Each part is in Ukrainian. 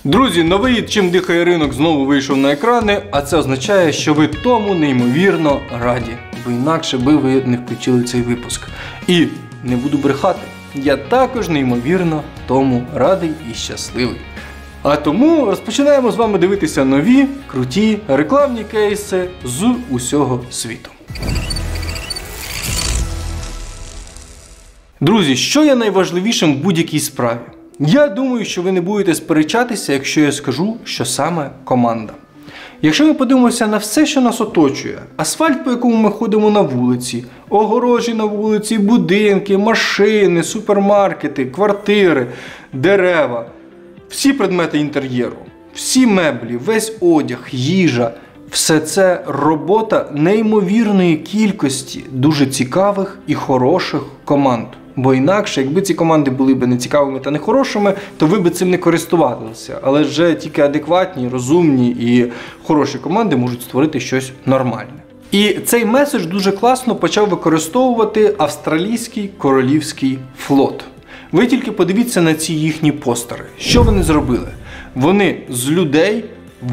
Друзі, новий «Чим дихає ринок» знову вийшов на екрани, а це означає, що ви тому неймовірно раді, бо інакше би ви не включили цей випуск. І не буду брехати, я також неймовірно тому радий і щасливий. А тому розпочинаємо з вами дивитися нові, круті рекламні кейси з усього світу. Друзі, що є найважливішим в будь-якій справі? Я думаю, що ви не будете сперечатися, якщо я скажу, що саме команда. Якщо ми подивимося на все, що нас оточує, асфальт, по якому ми ходимо на вулиці, огорожі на вулиці, будинки, машини, супермаркети, квартири, дерева, всі предмети інтер'єру, всі меблі, весь одяг, їжа – все це робота неймовірної кількості дуже цікавих і хороших команд. Бо інакше, якби ці команди були б нецікавими та нехорошими, то ви б цим не користувалися. Але вже тільки адекватні, розумні і хороші команди можуть створити щось нормальне. І цей меседж дуже класно почав використовувати австралійський королівський флот. Ви тільки подивіться на ці їхні постери. Що вони зробили? Вони з людей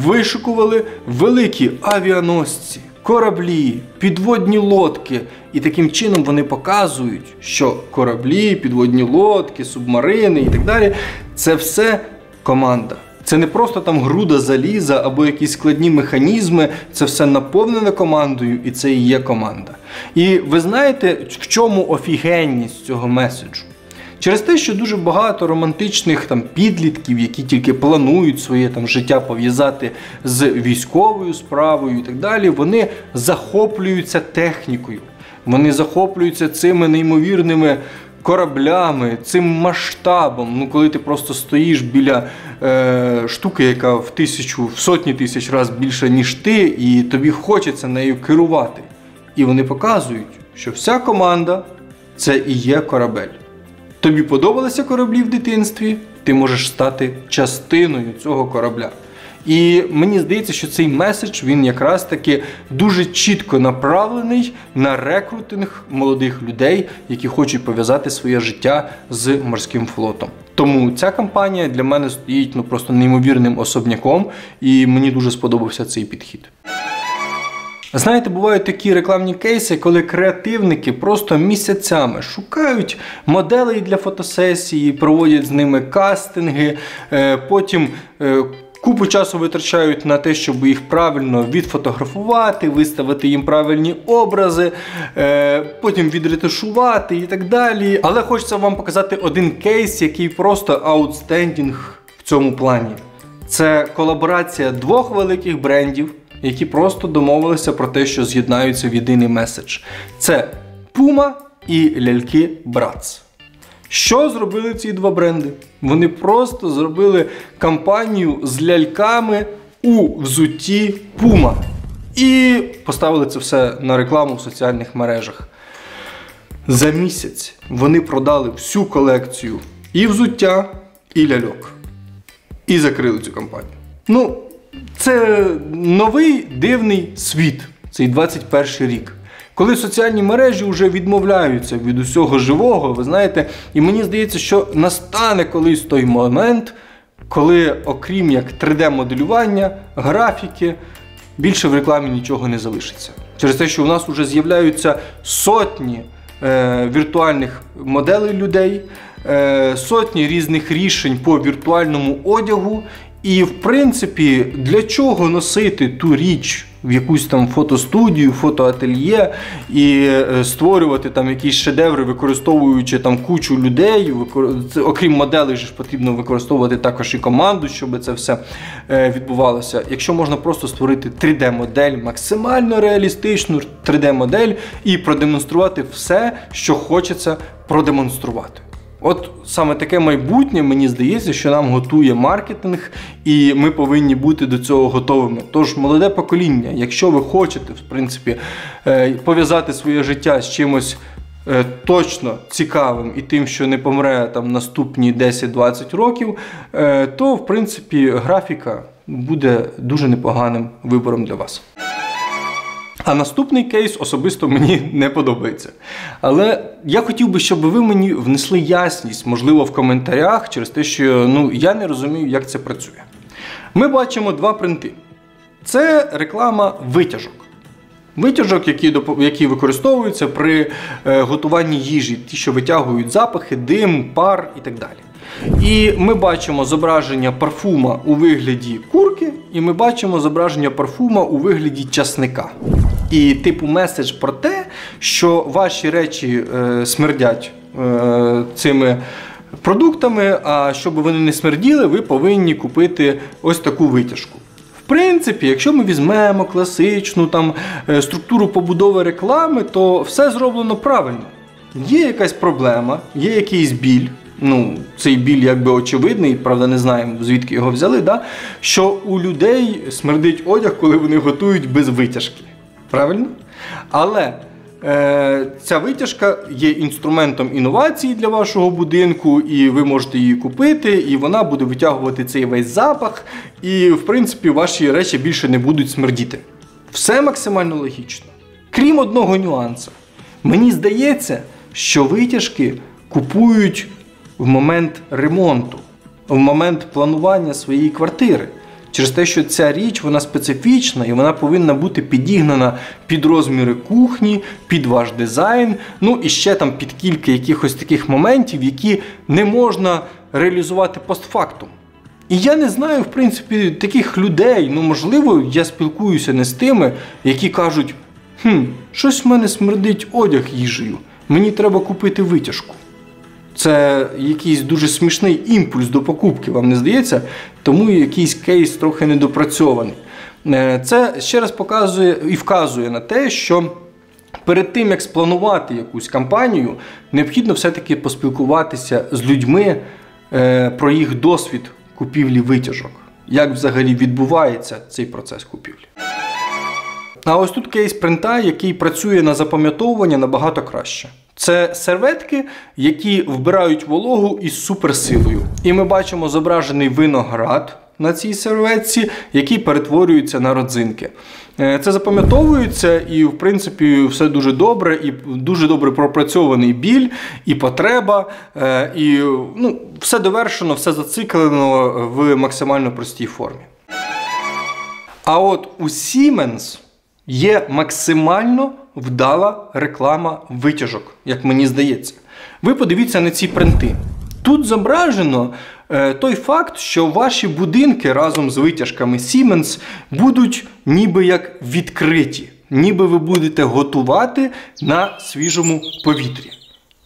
вишикували великі авіаносці, кораблі, підводні лодки. І таким чином вони показують, що кораблі, підводні лодки, субмарини і так далі – це все команда. Це не просто там груда заліза або якісь складні механізми, це все наповнене командою і це і є команда. І ви знаєте, в чому офігенність цього меседжу? Через те, що дуже багато романтичних підлітків, які тільки планують своє життя пов'язати з військовою справою і так далі, вони захоплюються технікою. Вони захоплюються цими неймовірними кораблями, цим масштабом. Коли ти просто стоїш біля штуки, яка в сотні тисяч разів більша, ніж ти, і тобі хочеться нею керувати. І вони показують, що вся команда – це і є корабель. Тобі подобалися кораблі в дитинстві, ти можеш стати частиною цього корабля. І мені здається, що цей меседж, він якраз таки дуже чітко направлений на рекрутинг молодих людей, які хочуть пов'язати своє життя з морським флотом. Тому ця кампанія для мене стоїть просто неймовірним особняком, і мені дуже сподобався цей підхід. Знаєте, бувають такі рекламні кейси, коли креативники просто місяцями шукають моделей для фотосесії, проводять з ними кастинги, потім купу часу витрачають на те, щоб їх правильно відфотографувати, виставити їм правильні образи, потім відретушувати і так далі. Але хочеться вам показати один кейс, який просто аутстендінг в цьому плані. Це колаборація двох великих брендів, які просто домовилися про те, що з'єднаються в єдиний меседж. Це Puma і ляльки Bratz. Що зробили ці два бренди? Вони просто зробили кампанію з ляльками у взутті Puma. І поставили це все на рекламу в соціальних мережах. За місяць вони продали всю колекцію і взуття, і ляльок. І закрили цю кампанію. Це новий дивний світ, цей 21 рік. Коли соціальні мережі вже відмовляються від усього живого, ви знаєте, і мені здається, що настане колись той момент, коли окрім як 3D-моделювання, графіки, більше в рекламі нічого не залишиться. Через те, що у нас вже з'являються сотні віртуальних моделей людей, сотні різних рішень по віртуальному одягу. І, в принципі, для чого носити ту річ в якусь там фотостудію, фотоательє і створювати якісь шедеври, використовуючи кучу людей. Окрім моделей ж потрібно використовувати також і команду, щоб це все відбувалося. Якщо можна просто створити 3D-модель, максимально реалістичну 3D-модель і продемонструвати все, що хочеться продемонструвати. От саме таке майбутнє, мені здається, що нам готує маркетинг, і ми повинні бути до цього готовими. Тож, молоде покоління, якщо ви хочете, в принципі, пов'язати своє життя з чимось точно цікавим і тим, що не помре наступні 10-20 років, то, в принципі, графіка буде дуже непоганим вибором для вас. А наступний кейс особисто мені не подобається. Але я хотів би, щоб ви мені внесли ясність, можливо, в коментарях, через те, що я не розумію, як це працює. Ми бачимо два принти. Це реклама витяжок. Витяжок, які використовуються при готуванні їжі, ті, що витягують запахи, дим, пар і так далі. І ми бачимо зображення парфума у вигляді курки, і ми бачимо зображення парфума у вигляді часника. І типу меседж про те, що ваші речі смердять цими продуктами, а щоб вони не смерділи, ви повинні купити ось таку витяжку. В принципі, якщо ми візьмемо класичну структуру побудови реклами, то все зроблено правильно. Є якась проблема, є якийсь біль, цей біль якби очевидний, правда не знаємо звідки його взяли, що у людей смердить одяг, коли вони готують без витяжки. Правильно? Але ця витяжка є інструментом інновації для вашого будинку, і ви можете її купити, і вона буде витягувати цей весь запах, і, в принципі, ваші речі більше не будуть смердіти. Все максимально логічно. Крім одного нюансу. Мені здається, що витяжки купують в момент ремонту, в момент планування своєї квартири. Через те, що ця річ, вона специфічна і вона повинна бути підігнана під розміри кухні, під ваш дизайн, і ще під кілька якихось таких моментів, які не можна реалізувати постфактум. І я не знаю, в принципі, таких людей, можливо, я спілкуюся не з тими, які кажуть, щось в мене смердить одяг їжею, мені треба купити витяжку. Це якийсь дуже смішний імпульс до покупки, вам не здається? Тому якийсь кейс трохи недопрацьований. Це ще раз показує і вказує на те, що перед тим, як спланувати якусь кампанію, необхідно все-таки поспілкуватися з людьми про їх досвід купівлі витяжок. Як взагалі відбувається цей процес купівлі. А ось тут кейс принта, який працює на запам'ятовування набагато краще. Це серветки, які вбирають вологу із суперсилою. І ми бачимо зображений виноград на цій серветці, який перетворюється на родзинки. Це запам'ятовується і, в принципі, все дуже добре, і дуже добре пропрацьований біль, і потреба, і все довершено, все зациклено в максимально простій формі. А от у Siemens є максимально вдала реклама витяжок, як мені здається. Ви подивіться на ці принти. Тут зображено той факт, що ваші будинки разом з витяжками Siemens будуть ніби як відкриті. Ніби ви будете готувати на свіжому повітрі.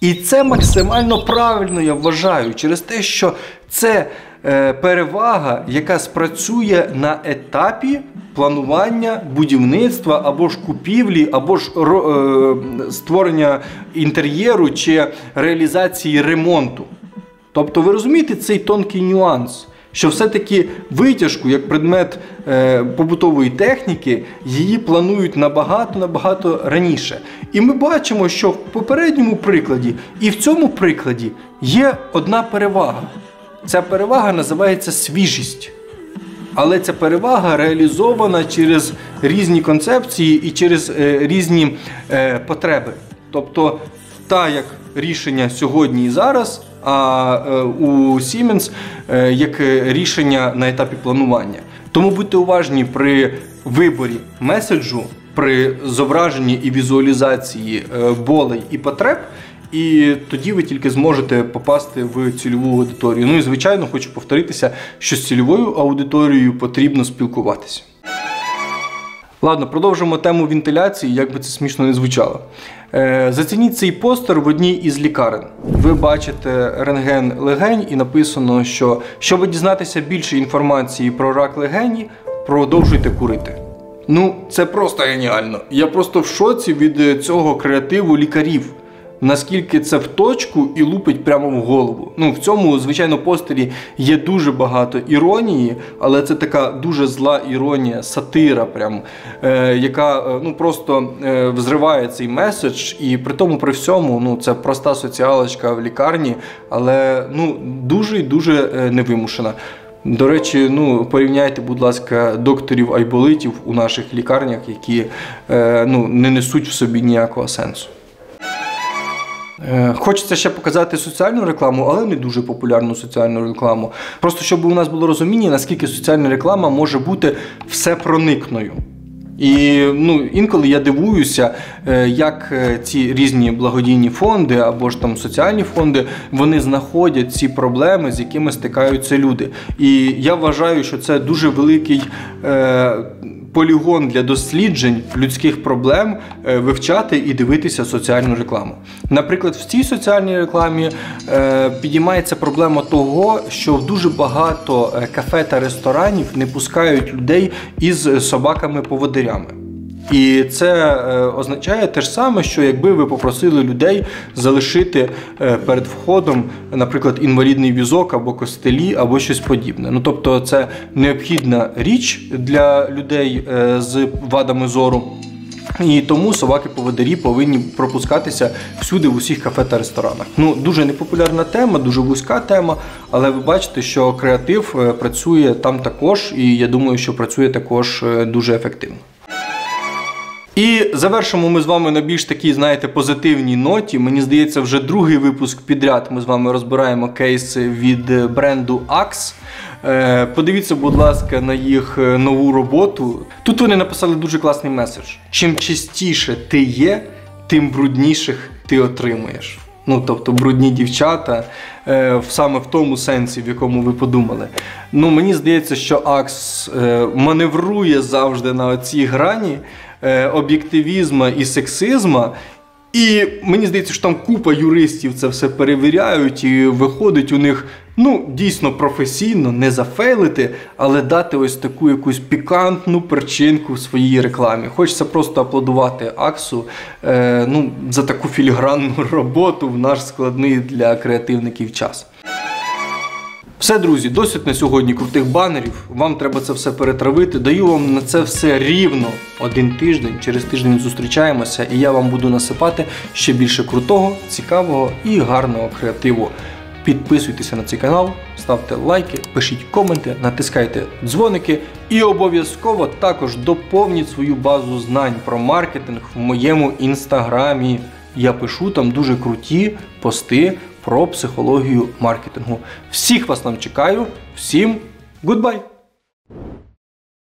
І це максимально правильно, я вважаю, через те, що це перевага, яка спрацює на етапі планування будівництва або ж купівлі, або ж створення інтер'єру чи реалізації ремонту. Тобто ви розумієте цей тонкий нюанс, що все-таки витяжку як предмет побутової техніки, її планують набагато раніше. І ми бачимо, що в попередньому прикладі і в цьому прикладі є одна перевага. Ця перевага називається свіжість. Але ця перевага реалізована через різні концепції і через різні потреби. Тобто, як рішення сьогодні і зараз, а у Siemens як рішення на етапі планування. Тому будьте уважні при виборі меседжу, при зображенні і візуалізації болей і потреб, і тоді ви тільки зможете попасти в цільову аудиторію. І, звичайно, хочу повторитися, що з цільовою аудиторією потрібно спілкуватися. Ладно, продовжимо тему вентиляції, як би це смішно не звучало. Зацініть цей постер в одній із лікарень. Ви бачите рентген легень і написано, що щоб дізнатися більше інформації про рак легені, продовжуйте курити. Це просто геніально. Я просто в шоці від цього креативу лікарів. Наскільки це в точку і лупить прямо в голову. В цьому, звичайно, постері є дуже багато іронії, але це така дуже зла іронія, сатира прям, яка просто взриває цей меседж, і при тому, при всьому, це проста соціалочка в лікарні, але дуже і дуже невимушена. До речі, порівняйте, будь ласка, докторів-айболитів у наших лікарнях, які не несуть в собі ніякого сенсу. Хочеться ще показати соціальну рекламу, але не дуже популярну соціальну рекламу. Просто щоб у нас було розуміння, наскільки соціальна реклама може бути всепроникною. І інколи я дивуюся, як ці різні благодійні фонди або ж там соціальні фонди, вони знаходять ці проблеми, з якими стикаються люди. І я вважаю, що це дуже великий полігон для досліджень людських проблем вивчати і дивитися соціальну рекламу. Наприклад, в цій соціальній рекламі підіймається проблема того, що дуже багато кафе та ресторанів не пускають людей із собаками-поводирями. І це означає те ж саме, що якби ви попросили людей залишити перед входом, наприклад, інвалідний візок або костелі, або щось подібне. Тобто це необхідна річ для людей з вадами зору. І тому собаки-поводирі повинні пропускатися всюди в усіх кафе та ресторанах. Дуже непопулярна тема, дуже вузька тема, але ви бачите, що креатив працює там також, і я думаю, що працює також дуже ефективно. І завершимо ми з вами на більш такій, позитивній ноті. Мені здається, вже другий випуск підряд ми з вами розбираємо кейси від бренду Axe. Подивіться, будь ласка, на їх нову роботу. Тут вони написали дуже класний меседж. Чим чистіше ти є, тим брудніших ти отримуєш. Тобто брудні дівчата, саме в тому сенсі, в якому ви подумали. Мені здається, що Axe маневрує завжди на цій грані об'єктивізму і сексизму. І мені здається, що там купа юристів це все перевіряють і виходить у них, дійсно професійно, не зафейлити, але дати ось таку якусь пікантну перчинку в своїй рекламі. Хочеться просто аплодувати Аксу за таку філігранну роботу в наш складний для креативників час. Все, друзі, досить на сьогодні крутих банерів. Вам треба це все перетравити. Даю вам на це все рівно 1 тиждень. Через тиждень зустрічаємося, і я вам буду насипати ще більше крутого, цікавого і гарного креативу. Підписуйтеся на цей канал, ставте лайки, пишіть коменти, натискайте дзвоники і обов'язково також доповніть свою базу знань про маркетинг в моєму інстаграмі. Я пишу там дуже круті пости про психологію маркетингу. Всіх вас там чекаю. Всім гудбай!